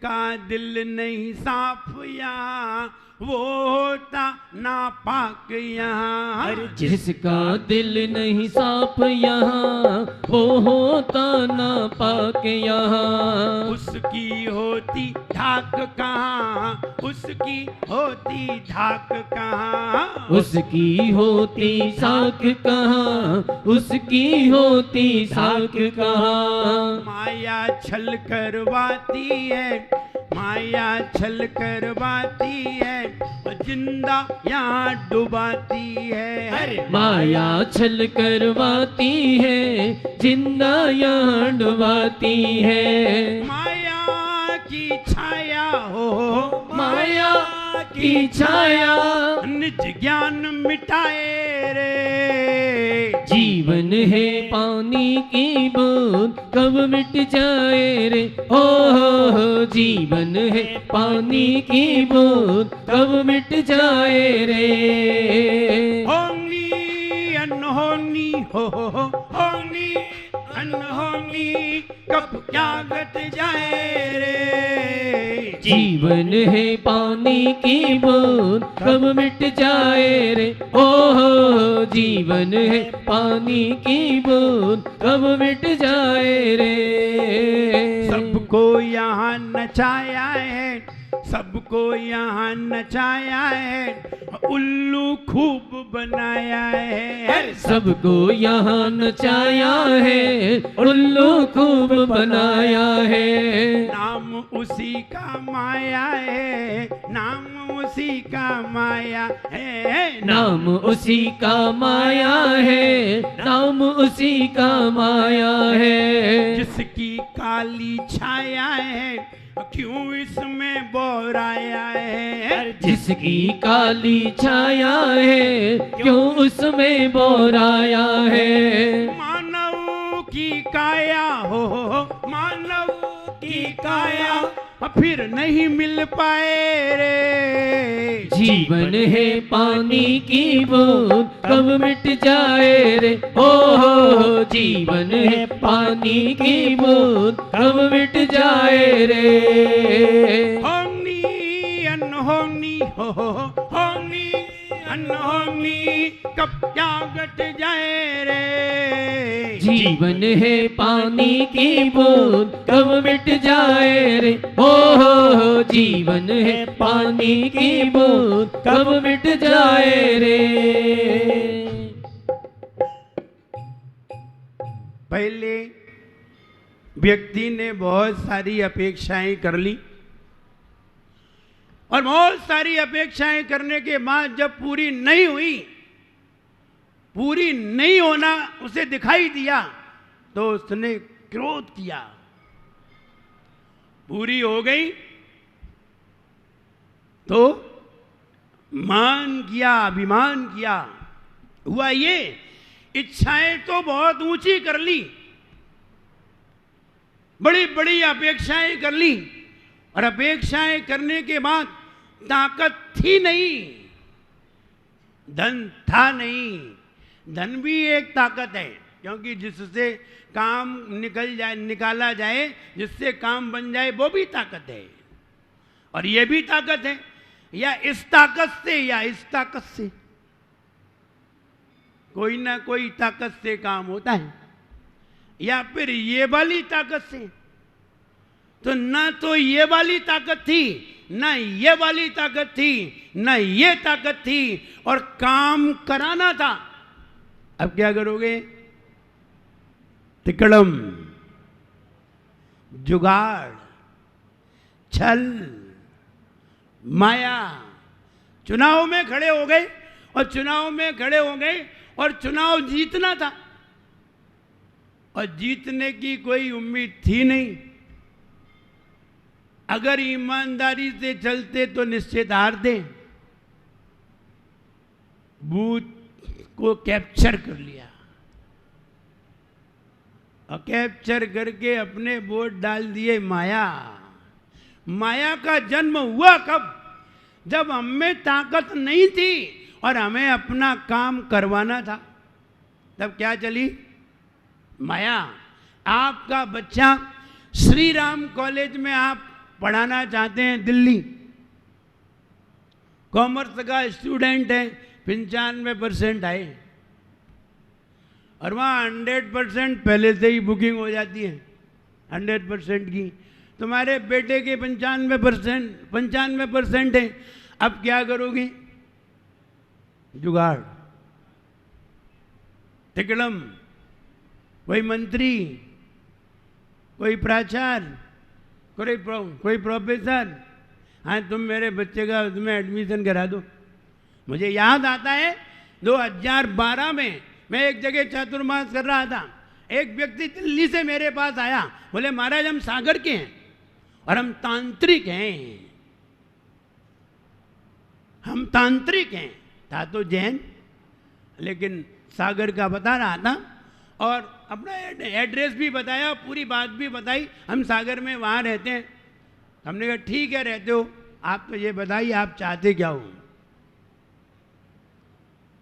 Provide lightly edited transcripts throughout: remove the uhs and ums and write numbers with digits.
जिसका दिल नहीं साफ यहाँ वो होता नापाक यहाँ। अरे जिसका दिल नहीं साफ यहाँ वो होता नापाक यहाँ। उसकी होती धाक कहाँ, उसकी होती धाक कहाँ। उसकी होती साख कहाँ, उसकी होती साख कहाँ। माया छल करवाती है, माया छल करवाती है, और जिंदा यहाँ डुबाती है। अरे माया छल करवाती है, जिंदा यहाँ डुबाती है। माया की छाया हो, माया की छाया निज ज्ञान मिटाए रे। जीवन है पानी की बूंद कब मिट जाए रे। हो जीवन है पानी की बूंद कब मिट जाए रे। होनी अनहोनी हो, होनी अनहोनी कब क्या घट जाए रे। जीवन है पानी की बूंद कब मिट जाए रे। ओहो जीवन है पानी की बूंद कब मिट जाए रे। सबको यहाँ नचाया है, सबको यहाँ नचाया है, उल्लू खूब बनाया है। सबको यहाँ नचाया है, उल्लू खूब बनाया है। नाम उसी का माया है, नाम उसी का माया है। नाम उसी का माया है, नाम उसी का माया है। जिसकी काली छाया है क्यों इसमें बोराया है। जिसकी काली छाया है क्यों उसमें बोराया है। मानव की काया हो, मानव की काया फिर नहीं मिल पाए रे। जीवन है पानी की बूंद कब मिट जाए रे। ओ जीवन है पानी की बूंद कब मिट जाए रे। होनी अनहोनी हो, होनी अनहोनी कब क्या घट जाए रे। जीवन है पानी की बूंद कब मिट जाए रे। ओ जीवन है पानी की बूंद कब मिट जाए रे। पहले व्यक्ति ने बहुत सारी अपेक्षाएं कर ली, और बहुत सारी अपेक्षाएं करने के बाद जब पूरी नहीं हुई, पूरी नहीं होना उसे दिखाई दिया, तो उसने क्रोध किया। पूरी हो गई तो मान किया, अभिमान किया। हुआ ये, इच्छाएं तो बहुत ऊंची कर ली, बड़ी बड़ी अपेक्षाएं कर ली, और अपेक्षाएं करने के बाद ताकत थी नहीं, धन था नहीं। धन भी एक ताकत है, क्योंकि जिससे काम निकाला जाए, जिससे काम बन जाए, वो भी ताकत है। और ये भी ताकत है, या इस ताकत से या इस ताकत से, कोई ना कोई ताकत से काम होता है, या फिर ये वाली ताकत से। तो ना तो ये वाली ताकत थी, ना ये वाली ताकत थी, ना ये ताकत थी, और काम कराना था। अब क्या करोगे? तिकड़म, जुगाड़, छल, माया। चुनाव में खड़े हो गए, और चुनाव में खड़े हो गए, और चुनाव जीतना था, और जीतने की कोई उम्मीद थी नहीं। अगर ईमानदारी से चलते तो निश्चित हार दे। बूथ को कैप्चर कर लिया, और कैप्चर करके अपने वोट डाल दिए माया। माया का जन्म हुआ कब? जब हम में ताकत नहीं थी और हमें अपना काम करवाना था, तब क्या चली? माया। आपका बच्चा श्री राम कॉलेज में आप पढ़ाना चाहते हैं दिल्ली, कॉमर्स का स्टूडेंट है, 95% आए, और वहाँ 100% पहले से ही बुकिंग हो जाती है 100% की। तुम्हारे बेटे के 95% है, अब क्या करोगे? जुगाड़, तिकड़म, कोई मंत्री, कोई प्राचार्य, कोई प्रोफेसर, हाँ तुम मेरे बच्चे का उसमें एडमिशन करा दो। मुझे याद आता है 2012 में मैं एक जगह चातुर्मास कर रहा था, एक व्यक्ति दिल्ली से मेरे पास आया, बोले महाराज हम सागर के हैं और हम तांत्रिक हैं, हम तांत्रिक हैं। था तो जैन, लेकिन सागर का बता रहा था और अपना एड्रेस भी बताया, पूरी बात भी बताई, हम सागर में वहाँ रहते हैं। हमने कहा ठीक है रहते हो, आप तो ये बताइए आप चाहते क्या हो?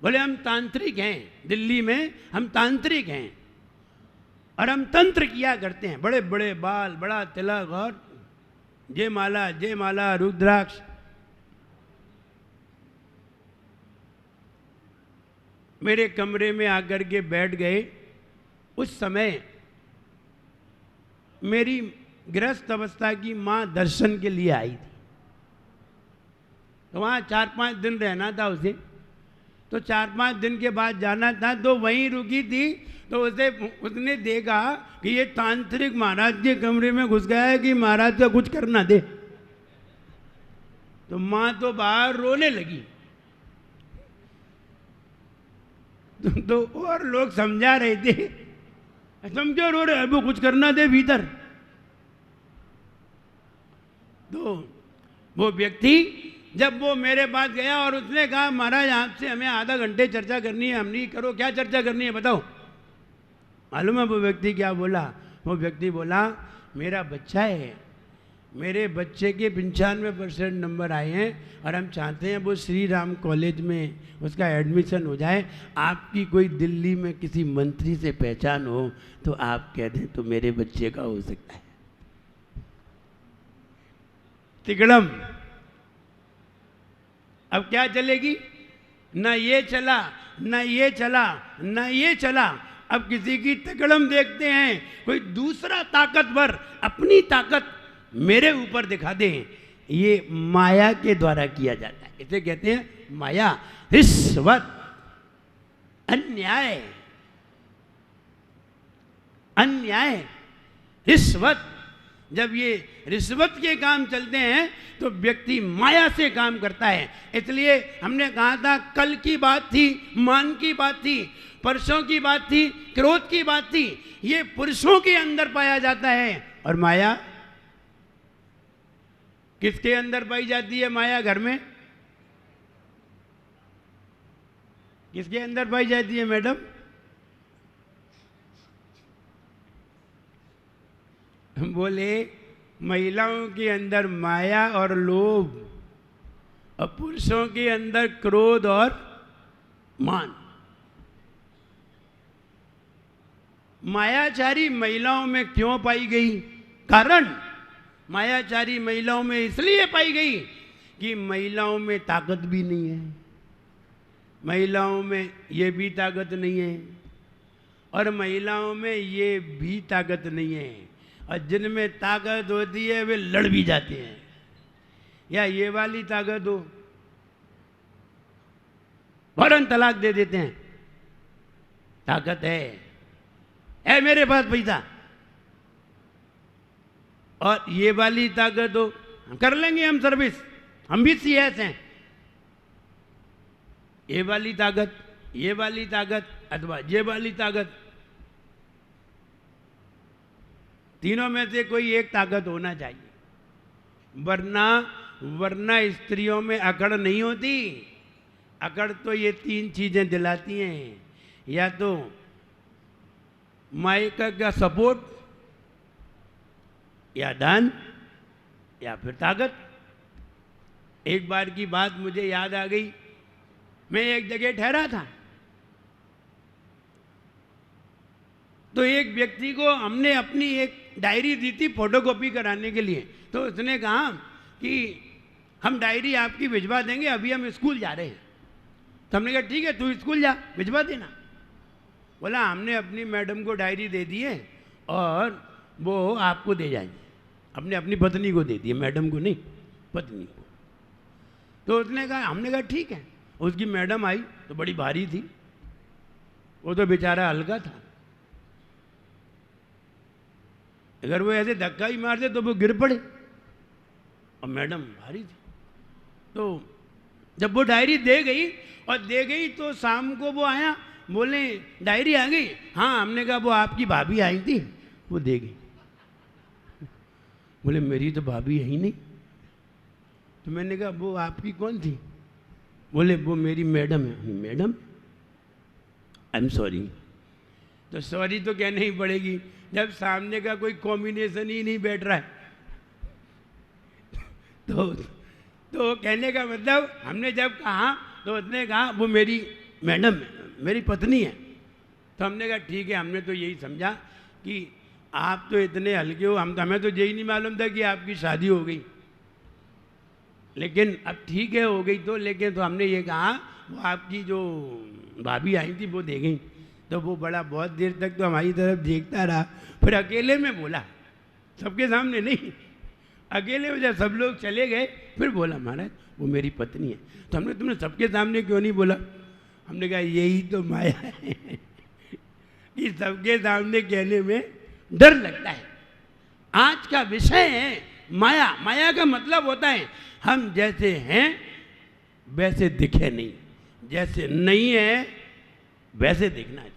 बोले हम तांत्रिक हैं, दिल्ली में हम तांत्रिक हैं और हम तंत्र किया करते हैं, बड़े बड़े बाल, बड़ा तिलक और जयमाला रुद्राक्ष। मेरे कमरे में आकर के बैठ गए। उस समय मेरी गृहस्थ अवस्था की माँ दर्शन के लिए आई थी, तो वहाँ 4-5 दिन रहना था उसे, तो 4-5 दिन के बाद जाना था, तो वहीं रुकी थी। तो उसने देखा कि ये तांत्रिक महाराज के कमरे में घुस गया है कि महाराज का कुछ करना दे, तो माँ तो बाहर रोने लगी। तो और लोग समझा रहे थे, तुम क्यों रो रहे, वो कुछ करना दे भीतर। तो वो व्यक्ति जब वो मेरे पास गया और उसने कहा महाराज आपसे हमें आधा घंटे चर्चा करनी है, हमने करो क्या चर्चा करनी है बताओ। मालूम है वो व्यक्ति क्या बोला? वो व्यक्ति बोला मेरा बच्चा है, मेरे बच्चे के 95% नंबर आए हैं और हम चाहते हैं वो श्री राम कॉलेज में उसका एडमिशन हो जाए। आपकी कोई दिल्ली में किसी मंत्री से पहचान हो तो आप कह दें तो मेरे बच्चे का हो सकता है। तिकड़म, अब क्या चलेगी? ना ये चला, ना ये चला, ना ये चला। अब किसी की तिकड़म देखते हैं, कोई दूसरा ताकतवर अपनी ताकत मेरे ऊपर दिखा दे, ये माया के द्वारा किया जाता है। इसे कहते हैं माया, रिश्वत, अन्याय, अन्याय, रिश्वत। जब ये रिश्वत के काम चलते हैं तो व्यक्ति माया से काम करता है। इसलिए हमने कहा था कल की बात थी, मान की बात थी, परसों की बात थी, क्रोध की बात थी। ये पुरुषों के अंदर पाया जाता है। और माया किसके अंदर पाई जाती है? माया घर में किसके अंदर पाई जाती है मैडम? बोले महिलाओं के अंदर माया और लोभ, और पुरुषों के अंदर क्रोध और मान। मायाचारी महिलाओं में क्यों पाई गई? कारण मायाचारी महिलाओं में इसलिए पाई गई कि महिलाओं में ताकत भी नहीं है, महिलाओं में ये भी ताकत नहीं है, और महिलाओं में ये भी ताकत नहीं है। और जिनमें ताकत होती है वे लड़ भी जाते हैं। या ये वाली ताकत हो, फौरन तलाक दे देते हैं। ताकत है मेरे पास पैसा, और ये वाली ताकत हो, कर लेंगे हम सर्विस, हम भी सीएस हैं। ये वाली ताकत, ये वाली ताकत अथवा ये वाली ताकत, तीनों में से कोई एक ताकत होना चाहिए, वरना स्त्रियों में अकड़ नहीं होती। अकड़ तो ये 3 चीजें दिलाती हैं, या तो मायका का सपोर्ट, या धन, या फिर ताकत। एक बार की बात मुझे याद आ गई। मैं एक जगह ठहरा था, तो एक व्यक्ति को हमने अपनी एक डायरी दी थी फोटोकॉपी कराने के लिए। तो उसने कहा कि हम डायरी आपकी भिजवा देंगे, अभी हम स्कूल जा रहे हैं। तो हमने कहा ठीक है, तू स्कूल जा, भिजवा देना। बोला हमने अपनी मैडम को डायरी दे दी है और वो आपको दे जाएंगे। अपने अपनी पत्नी को दे दी है, मैडम को नहीं, पत्नी को। तो उसने कहा, हमने कहा ठीक है। उसकी मैडम आई तो बड़ी भारी थी, वो तो बेचारा हल्का था। अगर वो ऐसे धक्का ही मारते तो वो गिर पड़े, और मैडम भारी थी। तो जब वो डायरी दे गई तो शाम को वो आया, बोले डायरी आ गई? हाँ। हमने कहा वो आपकी भाभी आई थी, वो दे गई। बोले मेरी तो भाभी है ही नहीं। तो मैंने कहा वो आपकी कौन थी? बोले वो मेरी मैडम है। मैडम? I am sorry. तो सॉरी तो कहना ही पड़ेगी जब सामने का कोई कॉम्बिनेशन ही नहीं बैठ रहा है। तो कहने का मतलब, हमने जब कहा तो उसने कहा वो मेरी मैडम है, मेरी पत्नी है। तो हमने कहा ठीक है, हमने तो यही समझा कि आप तो इतने हल्के हो, हमें तो यही नहीं मालूम था कि आपकी शादी हो गई। लेकिन अब ठीक है, हो गई तो, लेकिन तो हमने ये कहा वो आपकी जो भाभी आई थी वो दे गई। तो वो बड़ा बहुत देर तक तो हमारी तरफ देखता रहा, फिर अकेले में बोला, सबके सामने नहीं, अकेले में जब सब लोग चले गए फिर बोला महाराज वो मेरी पत्नी है। तो हमने, तुमने सबके सामने क्यों नहीं बोला? हमने कहा यही तो माया है कि सबके सामने कहने में डर लगता है। आज का विषय है माया। माया का मतलब होता है हम जैसे हैं वैसे दिखे नहीं, जैसे नहीं है वैसे दिखना चाहिए।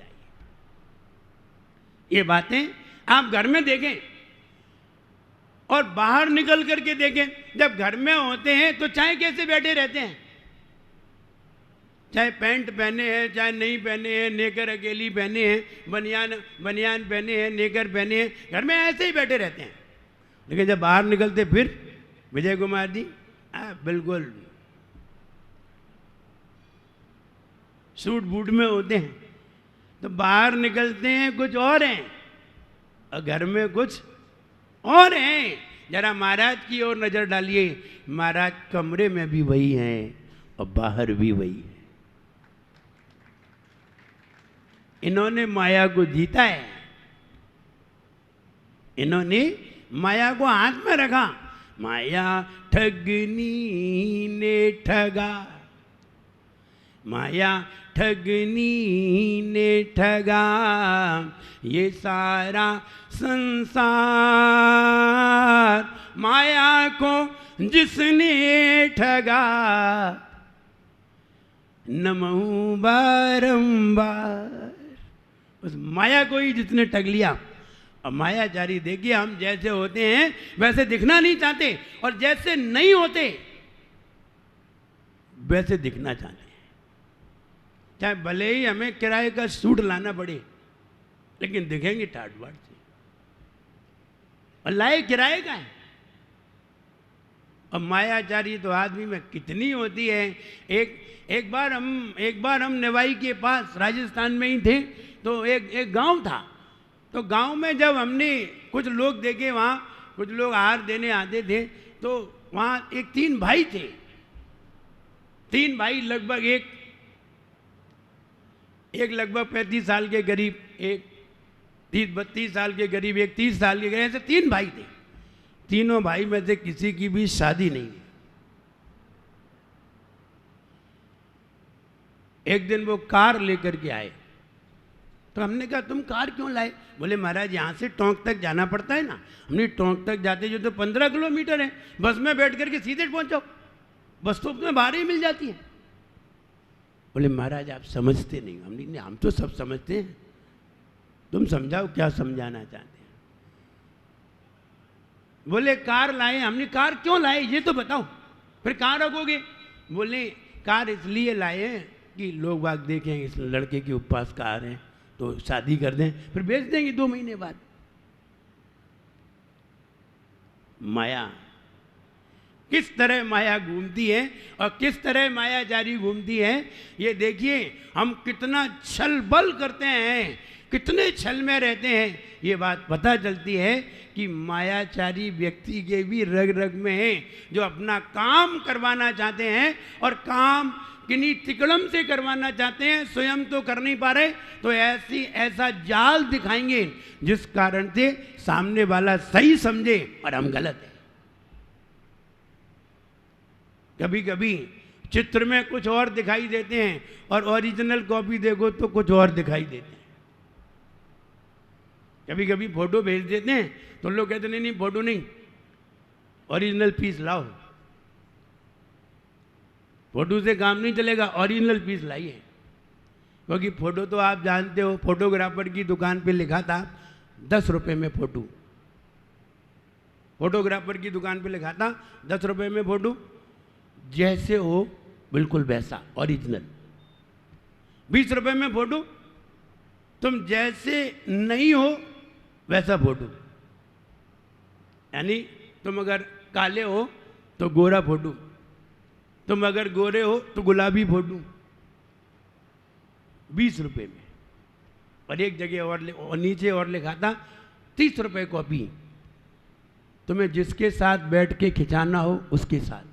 ये बातें आप घर में देखें और बाहर निकल करके देखें। जब घर में होते हैं तो चाहे कैसे बैठे रहते हैं, चाहे पैंट पहने हैं चाहे नहीं पहने हैं, नेकर अकेली पहने हैं, बनियान पहने हैं, नेकर पहने हैं, घर में ऐसे ही बैठे रहते हैं। लेकिन जब बाहर निकलते फिर विजय कुमार जी बिल्कुल सूट बूट में होते हैं। तो बाहर निकलते हैं कुछ और हैं और घर में कुछ और हैं। जरा महाराज की ओर नजर डालिए, महाराज कमरे में भी वही हैं और बाहर भी वही है। इन्होंने माया को जीता है, इन्होंने माया को हाथ में रखा। माया ठगनी ने ठगा, माया ठगनी ने ठगा ये सारा संसार। माया को जिसने ठगा नमहु बारंबार। उस माया को ही जिसने ठग लिया। और मायाचारी देखिए, हम जैसे होते हैं वैसे दिखना नहीं चाहते और जैसे नहीं होते वैसे दिखना चाहते हैं। चाहे भले ही हमें किराए का सूट लाना पड़े, लेकिन दिखेंगे ठाट बाट से। और लाए किराए का है। और मायाचारी तो आदमी में कितनी होती है। एक बार हम नेवाई के पास राजस्थान में ही थे, तो एक गांव था। तो गांव में जब हमने कुछ लोग देखे, वहाँ कुछ लोग आहार देने आते थे, तो वहाँ एक 3 भाई थे। 3 भाई लगभग एक लगभग 35 साल के करीब, एक 30-32 साल के करीब, एक 30 साल के करीब, ऐसे 3 भाई थे। तीनों भाई में से किसी की भी शादी नहीं। एक दिन वो कार लेकर के आए। तो हमने कहा तुम कार क्यों लाए? बोले महाराज यहाँ से टोंक तक जाना पड़ता है ना। हमने टोंक तक जाते जो तो 15 किलोमीटर है, बस में बैठ करके सीधे पहुंचो, बस तो उसमें बाहर ही मिल जाती है। बोले महाराज आप समझते नहीं। हमने हम तो सब समझते हैं, तुम समझाओ क्या समझाना चाहते हैं। बोले कार लाए। हमने कार क्यों लाए ये तो बताओ, फिर कहाँ रखोगे? बोले कार इसलिए लाए हैं कि लोग बाग देखें इस लड़के के पास कार है तो शादी कर दें, फिर बेच देंगे 2 महीने बाद। माया किस तरह माया घूमती है और किस तरह माया जारी घूमती है, ये देखिए। हम कितना छल बल करते हैं कितने छल में रहते हैं, ये बात पता चलती है कि मायाचारी व्यक्ति के भी रग रग में है, जो अपना काम करवाना चाहते हैं और काम किन्हीं तिकड़म से करवाना चाहते हैं, स्वयं तो कर नहीं पा रहे, तो ऐसा जाल दिखाएंगे जिस कारण से सामने वाला सही समझे और हम गलत है। कभी कभी चित्र में कुछ और दिखाई देते हैं और ओरिजिनल कॉपी देखो तो कुछ और दिखाई देते हैं। कभी कभी फोटो भेज देते हैं तो लोग कहते नहीं फोटो नहीं, ओरिजिनल पीस लाओ। फोटो से काम नहीं चलेगा, ओरिजिनल पीस लाइए। क्योंकि फोटो तो आप जानते हो, फोटोग्राफर की दुकान पे लिखा था 10 रुपए में फोटो। फोटोग्राफर की दुकान पे लिखा था 10 रुपए में फोटो, जैसे हो बिल्कुल वैसा ओरिजिनल। 20 रुपए में फोटो, तुम जैसे नहीं हो वैसा फोटो। यानी तुम अगर काले हो तो गोरा फोटो, तुम अगर गोरे हो तो गुलाबी फोटो। 20 रुपए में। और एक जगह और नीचे और लिखा था 30 रुपए कॉपी, तुम्हें जिसके साथ बैठ के खिंचाना हो उसके साथ।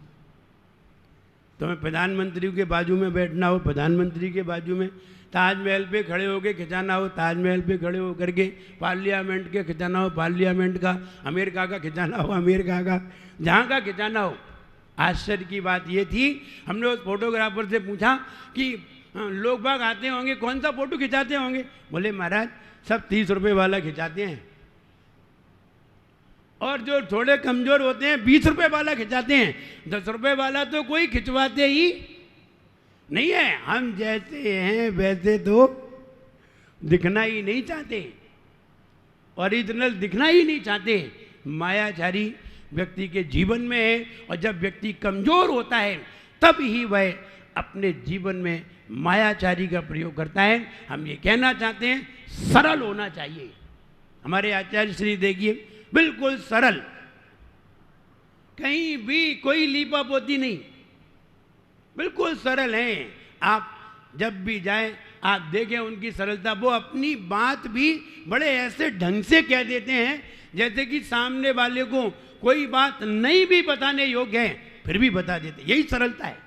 तुम्हें प्रधानमंत्री के बाजू में बैठना हो प्रधानमंत्री के बाजू में, ताजमहल पे खड़े होकर खिंचाना हो ताजमहल पे खड़े होकर के, पार्लियामेंट के खिंचाना हो पार्लियामेंट का, अमेरिका का खिंचाना हो अमेरिका का, जहाँ का खिंचाना हो। आश्चर्य की बात ये थी, हमने उस फोटोग्राफर से पूछा कि लोग बाग आते होंगे कौन सा फोटो खिंचाते होंगे? बोले महाराज सब 30 रुपए वाला खिंचाते हैं, और जो थोड़े कमजोर होते हैं 20 रुपए वाला खिंचाते हैं। 10 रुपए वाला तो कोई खिंचवाते ही नहीं है। हम जैसे हैं वैसे तो दिखना ही नहीं चाहते, ओरिजिनल दिखना ही नहीं चाहते। मायाचारी व्यक्ति के जीवन में है, और जब व्यक्ति कमजोर होता है तब ही वह अपने जीवन में मायाचारी का प्रयोग करता है। हम ये कहना चाहते हैं सरल होना चाहिए। हमारे आचार्य श्री देखिए बिल्कुल सरल, कहीं भी कोई लीपा पोती नहीं, बिल्कुल सरल हैं। आप जब भी जाएं आप देखें उनकी सरलता, वो अपनी बात भी बड़े ऐसे ढंग से कह देते हैं जैसे कि सामने वाले को कोई बात नहीं भी बताने योग्य है फिर भी बता देते। यही सरलता है।